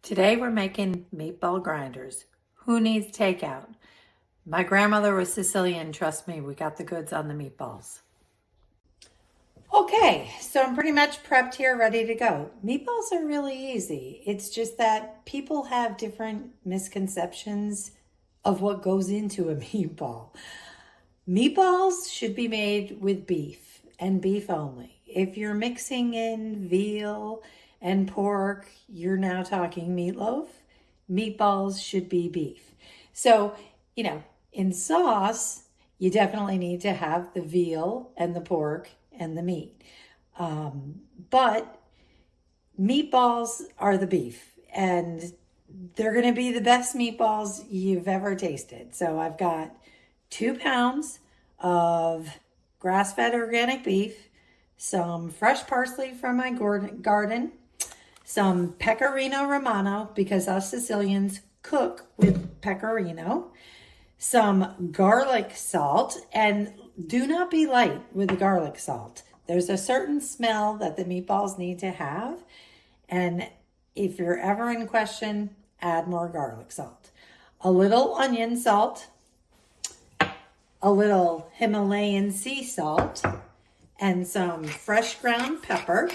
Today we're making meatball grinders. Who needs takeout? My grandmother was Sicilian, trust me, we got the goods on the meatballs. Okay, so I'm pretty much prepped here, ready to go. Meatballs are really easy. It's just that people have different misconceptions of what goes into a meatball. Meatballs should be made with beef and beef only. If you're mixing in veal and pork, you're now talking meatloaf. Meatballs should be beef. So, in sauce, you definitely need to have the veal and the pork and the meat. But meatballs are the beef, and they're going to be the best meatballs you've ever tasted. So I've got 2 pounds of grass-fed organic beef, some fresh parsley from my garden, some pecorino romano, because us Sicilians cook with pecorino, some garlic salt, and do not be light with the garlic salt. There's a certain smell that the meatballs need to have, and if you're ever in question, add more garlic salt. A little onion salt, a little Himalayan sea salt, and some fresh ground pepper.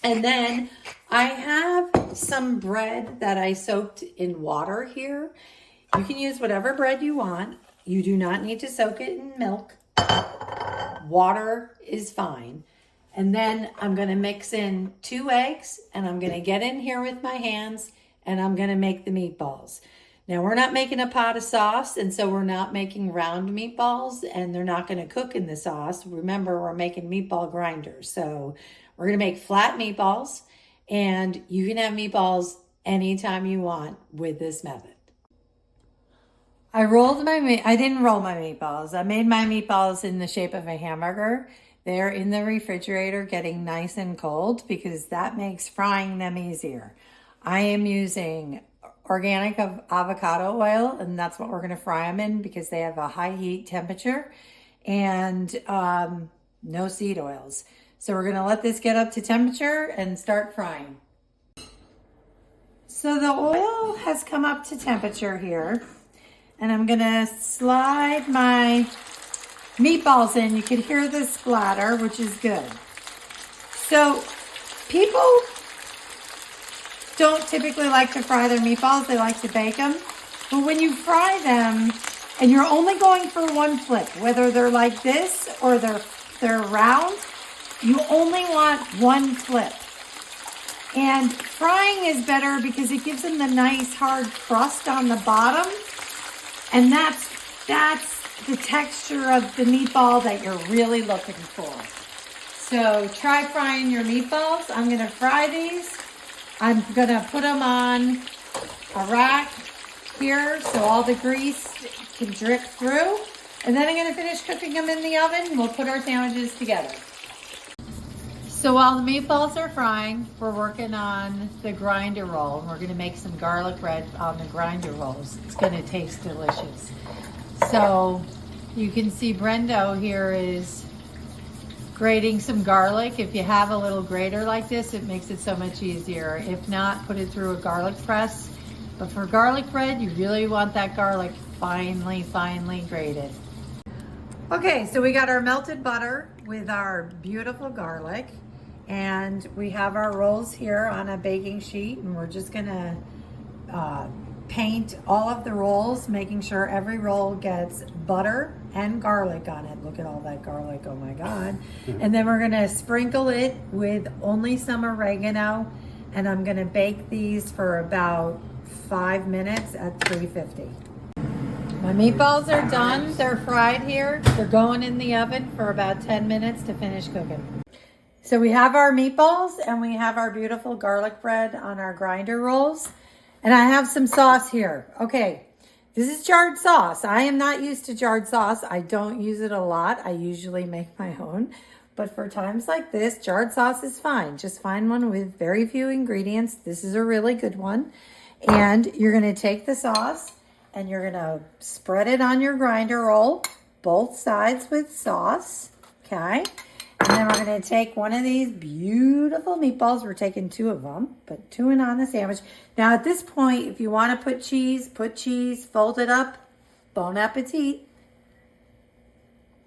And then I have some bread that I soaked in water here. You can use whatever bread you want. You do not need to soak it in milk. Water is fine. And then I'm going to mix in 2 eggs, and I'm going to get in here with my hands, and I'm going to make the meatballs. Now, we're not making a pot of sauce, and so we're not making round meatballs, and they're not going to cook in the sauce. Remember, we're making meatball grinders. So we're going to make flat meatballs, and you can have meatballs anytime you want with this method. I didn't roll my meatballs. I made my meatballs in the shape of a hamburger. They're in the refrigerator getting nice and cold because that makes frying them easier. I am using organic avocado oil, and that's what we're going to fry them in because they have a high heat temperature, and no seed oils. So we're going to let this get up to temperature and start frying. So the oil has come up to temperature here, and I'm going to slide my meatballs in. You can hear the splatter, which is good. So people don't typically like to fry their meatballs. They like to bake them. But when you fry them, and you're only going for one flip, whether they're like this or they're round, you only want one flip. And frying is better because it gives them the nice hard crust on the bottom. And that's the texture of the meatball that you're really looking for. So try frying your meatballs. I'm going to fry these. I'm going to put them on a rack here so all the grease can drip through. And then I'm going to finish cooking them in the oven. We'll put our sandwiches together. So while the meatballs are frying, we're working on the grinder roll. We're going to make some garlic bread on the grinder rolls. It's going to taste delicious. So you can see Brendo here is grating some garlic. If you have a little grater like this, it makes it so much easier. If not, put it through a garlic press. But for garlic bread, you really want that garlic finely grated. Okay, so we got our melted butter with our beautiful garlic, and we have our rolls here on a baking sheet, and we're just gonna paint all of the rolls, making sure every roll gets butter and garlic on it. Look at all that garlic, oh my God. And then we're gonna sprinkle it with only some oregano, and I'm gonna bake these for about 5 minutes at 350. My meatballs are done, they're fried here. They're going in the oven for about 10 minutes to finish cooking. So we have our meatballs and we have our beautiful garlic bread on our grinder rolls. And I have some sauce here. Okay, this is jarred sauce. I am not used to jarred sauce. I don't use it a lot. I usually make my own. But for times like this, jarred sauce is fine. Just find one with very few ingredients. This is a really good one. And you're gonna take the sauce and you're gonna spread it on your grinder roll, both sides with sauce, okay? And then we're going to take one of these beautiful meatballs. We're taking 2 of them. Put 2 in on the sandwich. Now at this point, if you want to put cheese, fold it up. Bon appetit.